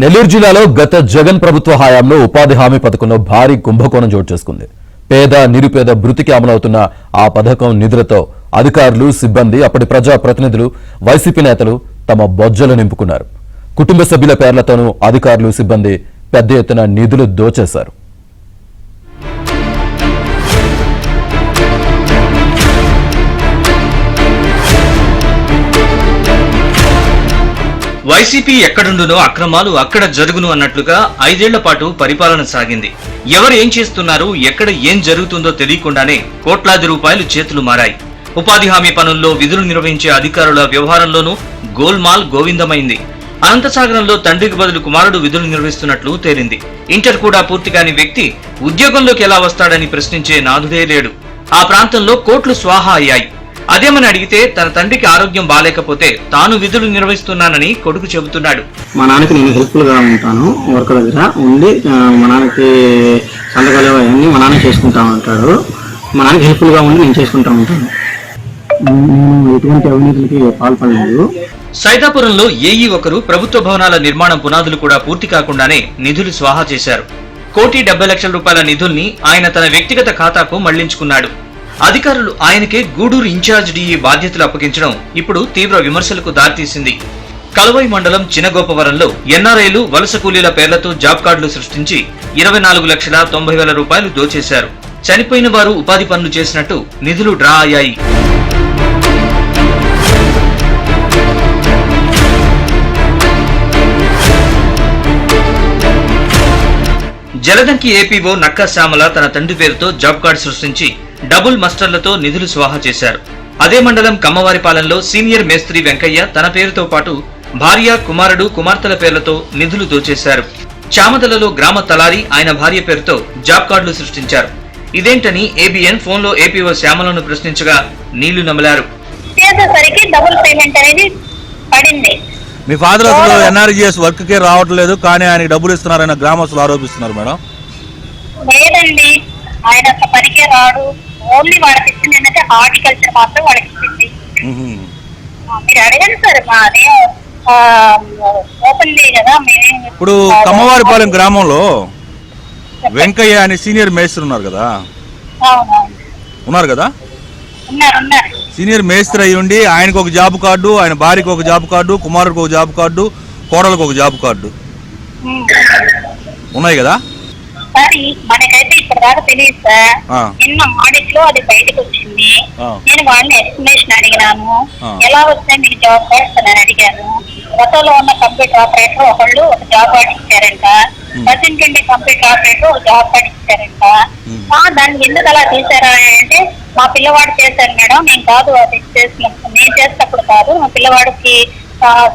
నెల్లూరు జిల్లాలో గత జగన్ ప్రభుత్వ హయాంలో ఉపాధి హామీ పథకంలో భారీ కుంభకోణం చోటు చేసుకుంది. పేద నిరుపేద భృతికి అమలవుతున్న ఆ పథకం నిధులతో అధికారులు, సిబ్బంది, అప్పటి ప్రజా ప్రతినిధులు, వైసీపీ నేతలు తమ బొజ్జలు నింపుకున్నారు. కుటుంబ సభ్యుల పేర్లతోనూ అధికారులు, సిబ్బంది పెద్ద ఎత్తున నిధులు దోచేశారు. వైసీపీ ఎక్కడుండునో అక్రమాలు అక్కడ జరుగును అన్నట్లుగా 5 ఏళ్ల పాటు పరిపాలన సాగింది. ఎవరు ఏం చేస్తున్నారు, ఎక్కడ ఏం జరుగుతుందో తెలియకుండానే కోట్లాది రూపాయలు చేతులు మారాయి. ఉపాధి హామీ పనుల్లో విధులు నిర్వహించే అధికారుల వ్యవహారంలోనూ గోల్మాల్ గోవిందమైంది. అనంతసాగరంలో తండ్రికి బదులు కుమారుడు విధులు నిర్వహిస్తున్నట్లు తేలింది. ఇంటర్ కూడా పూర్తి కాని వ్యక్తి ఉద్యోగంలోకి ఎలా వస్తాడని ప్రశ్నించే నాథుడే లేడు. ఆ ప్రాంతంలో కోట్లు స్వాహా అయ్యాయి. అదేమని అడిగితే తన తండ్రికి ఆరోగ్యం బాలేకపోతే తాను విధులు నిర్వహిస్తున్నానని కొడుకు చెబుతున్నాడు. మా నాన్నకి నేను హెల్ప్ఫుల్ గా ఉంటాను, వర్క్ దగ్గర ఉండి మా నాన్నకి సంతకాలు అవన్నీ మా నాన్న చేసుకుంటా ఉంటాడు. మా నాన్నకి హెల్ప్ఫుల్ గా ఉండి నేను చేసుకుంటా ఉంటాను. నేను ఎటువంటి అవినీతికి పాల్పడలేదు. సైదాపురంలో ఏఈ ఒకరు ప్రభుత్వ భవనాల నిర్మాణం పునాదులు కూడా పూర్తి కాకుండానే నిధులు స్వాహా చేశారు. 1,70,00,000 రూపాయల నిధుల్ని ఆయన తన వ్యక్తిగత ఖాతాకు మళ్లించుకున్నాడు. అధికారులు ఆయనకే గూడూరు ఇన్ఛార్జ్ డిఈ బాధ్యతలు అప్పగించడం ఇప్పుడు తీవ్ర విమర్శలకు దారితీసింది. కలవై మండలం చినగోపవరంలో ఎన్ఆర్ఐలు, వలస కూలీల పేర్లతో జాబ్ కార్డులు సృష్టించి 24,90,000 రూపాయలు దోచేశారు. చనిపోయిన వారు ఉపాధి పనులు చేసినట్టు నిధులు డ్రా అయ్యాయి. జలదంకి ఏపీఓ నక్కా శ్యామల తన తండ్రి పేరుతో జాబ్ కార్డు సృష్టించి డబుల్ మస్టర్లతో నిధులు స్వాహా చేశారు. అదే మండలం కమ్మవారిపాలెంలో సీనియర్ మేస్త్రి వెంకయ్య తన పేరుతో పాటు భార్య, కుమారుడు, కుమార్తెల పేర్లతో నిధులు దోచేశారు. చామదలలో గ్రామ తలారి ఆయన భార్య పేరుతో జాబ్ కార్డులు సృష్టించారు. ఇదేంటని ఏబిఎన్ ఫోన్లో ఏపీఓ శ్యామలను ప్రశ్నించగా నీళ్లు నమిలారు. మీ ఫాదర్ అసలు ఎన్ఆర్జీఎస్ వర్క్ కే రావట్లేదు, కానీ ఆయనకి డబ్బులు ఇస్తున్నారని గ్రామస్తులు ఆరోపిస్తున్నారు మేడం. లేదండి, ఆయన పనికే రాడు. ఓన్లీ వాళ్ళకి ఇచ్చింది ఏంటంటే హార్టికల్చర్ మాత్రం వాళ్ళకి ఇచ్చింది. మీరు అడగండి సార్, మాదే ఓపెన్ కదా. ఇప్పుడు కమ్మవారిపాలెం గ్రామంలో వెంకయ్య అని సీనియర్ మేస్త్రి ఉన్నారు కదా, ఉన్నారు కదా, సీనియర్ మేస్త్రి అయ్యి ఉండి ఆయనకు ఒక జాబ్ కార్డు, ఆయన భార్యకు ఒక జాబ్ కార్డు, కుమారుడికి ఒక జాబ్ కార్డు, కోడలకు ఒక జాబ్ కార్డు ఉన్నాయి కదా. సరే, మనకైతే ఇప్పుడు దాకా తెలియదు సార్. నిన్న ఆడిట్ లో అది బయటకు వచ్చింది. నేను వాళ్ళని ఎక్స్ప్లెనేషన్ అడిగినాను, ఎలా వస్తే మీకు జాబ్ కార్డ్స్ అని అడిగాను. గతంలో ఉన్న కంప్యూటర్ ఆపరేటర్ ఒకళ్ళు ఒక జాబ్ కార్డ్ ఇచ్చారంట, ప్రజెంట్ ఉండే కంప్యూటర్ ఆపరేటర్ ఒక జాబ్ కార్డ్ ఇచ్చారంట. దాన్ని ఎందుకు అలా తీసారా అంటే, మా పిల్లవాడు చేశారు మేడం, నేను కాదు అది చేసినప్పుడు, నేను చేసినప్పుడు కాదు, మా పిల్లవాడికి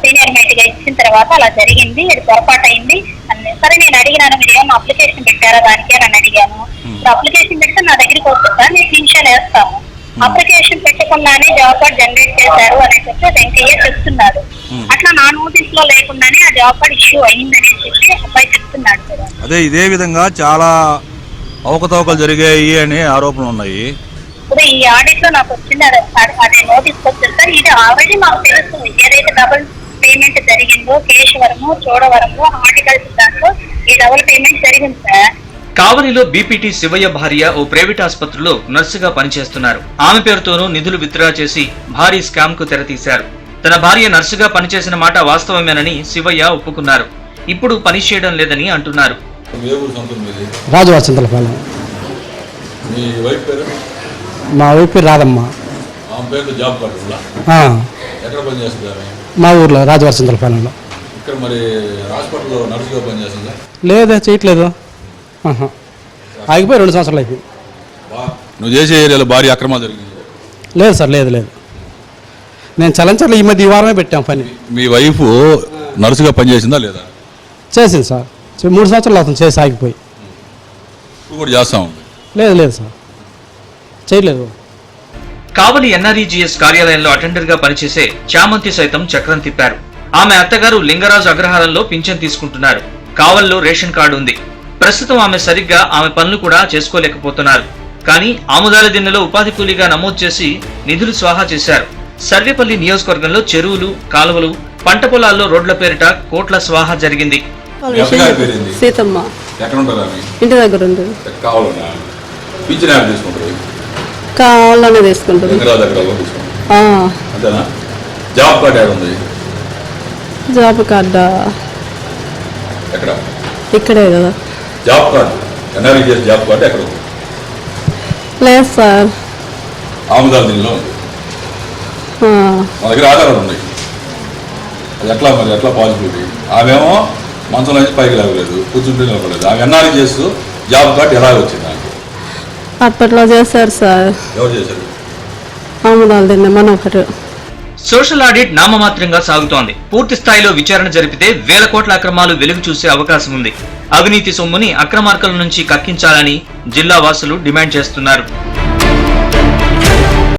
సీనియర్ మేట్ గా ఇచ్చిన తర్వాత అలా జరిగింది, ఇది పొరపాటు అయింది అని. సరే, నేను అడిగినాను, మీరు ఏమన్నా అప్లికేషన్ పెట్టారా దానికి అని అడిగాను. అప్లికేషన్ పెడితే నా దగ్గరికి వస్తుందా, నేను స్క్రీన్షాట్ వేస్తాను. అప్లికేషన్ పెట్టకుండానే జాబ్ కార్డ్ జనరేట్ చేశారు అని చెప్పి వెంకయ్య చెప్తున్నాడు. అట్లా నా నోటీస్ లో లేకుండానే ఆ జాబ్ కార్డ్ ఇష్యూ అయిందని చెప్పి అబ్బాయి చెప్తున్నాడు కదా. అదే ఇదే విధంగా చాలా అవకతవకలు జరిగాయి అనే ఆరోపణలు ఉన్నాయి. ఇప్పుడు ఈ ఆడిట్ లో నాకు వచ్చింది అదే నోటీస్ వచ్చింది సార్. ఇది ఆల్రెడీ మాకు తెలుసు, ఏదైతే డబుల్ పేమెంట్ జరిగిందో కేశవరము, చోడవరము, హార్టికల్చర్ దాంట్లో ఈ డబుల్ పేమెంట్ జరిగింది సార్. కావలిలో బీపీటీ శివయ్య భార్య ఓ ప్రైవేట్ ఆసుపత్రిలో నర్సుగా పనిచేస్తున్నారు. ఆమె పేరుతోనూ నిధులు విత్డ్రా చేసి భారీ స్కామ్ కు తెరతీశారు. తన భార్య నర్సుగా పనిచేసిన మాట వాస్తవమేనని శివయ్య ఒప్పుకున్నారు. ఇప్పుడు పని చేయడం లేదని అంటున్నారు. రాజవర్చంతలపాలెం. మా వైపు పేరు రాదమ్మ. మా ఊర్లో రాజవర్చంతలపాలెంలో. లేదా చేయట్లేదు, ఆగిపోయి 2 సంవత్సరాలు అయిపోయింది. నువ్వు చేసే ఏరియాలో భారీ అక్రమాలు జరిగింది? లేదు సార్, లేదు. నేను చలంచర్లో ఈ మధ్య ఈ వారమే పెట్టాం పని. మీ వైఫ్ నర్సుగా పనిచేసిందా లేదా? చేసింది సార్, 3 సంవత్సరాలు అవుతుంది చేసి ఆగిపోయి. కూడా చేస్తా ఉంది? లేదు సార్, చేయలేదు. కావలి ఎన్ఆర్ఈజీఎస్ కార్యాలయంలో అటెండర్ గా పనిచేసే చామంతి సైతం చక్రం తిప్పారు. ఆమె అత్తగారు లింగరాజు అగ్రహారంలో పింఛన్ తీసుకుంటున్నారు. కావలిలో రేషన్ కార్డు ఉంది. ప్రస్తుతం ఆమె సరిగ్గా ఆమె పనులు కూడా చేసుకోలేకపోతున్నారు. కానీ ఆముదాల దిన్నెలో ఉపాధి కూలీగా నమోదు చేసి నిధులు స్వాహా చేశారు. సర్వేపల్లి నియోజకవర్గంలో చెరువులు, కాలువలు, పంట పొలాల్లో రోడ్ల పేరిట కోట్ల స్వాహా జరిగింది. మీ అత్తగారి పేరేంది? సీతమ్మ. ఎక్కడ ఉంటారు ఆమె? ఇంటి దగ్గర ఉంది. కావాలన్నా పింఛన్ యాప్ తీసుకుంటారు, కావాలనే తీసుకుంటుంది. ఎకరాల దగ్గర తీసుకుంటారు అంతేనా? జాబ్ కార్డ్ యాడ్ ఉంది? జాబ్ కార్డా ఎక్కడ? ఇక్కడే కదా. Job card NREGS job card ఎక్కడ ఉంది? లేదు సార్. ఆముదాల దీనిలో ఉంది. మా దగ్గర ఆధారాలు ఉన్నాయి. అది ఎట్లా మరి ఎట్లా పాసిబిలిటీ? ఆమెమో మంచం నుంచి పైకి లేవలేదు, కూర్చుంటే నిలబడలేదు. ఆమె ఎన్ఆర్ఈజీఎస్ జాబ్ కార్డ్ ఎలా వచ్చింది నాకు? అప్పట్లో చేశారు సార్. ఎవరు చేశారు? ఆముదాలు తిన్న మనోహర్. సోషల్ ఆడిట్ నామమాత్రంగా సాగుతోంది. పూర్తి స్థాయిలో విచారణ జరిపితే వేల కోట్ల అక్రమాలు వెలుగు చూసే అవకాశం ఉంది. అవినీతి సొమ్ముని అక్రమార్కుల నుంచి కక్కించాలని జిల్లా వాసులు డిమాండ్ చేస్తున్నారు.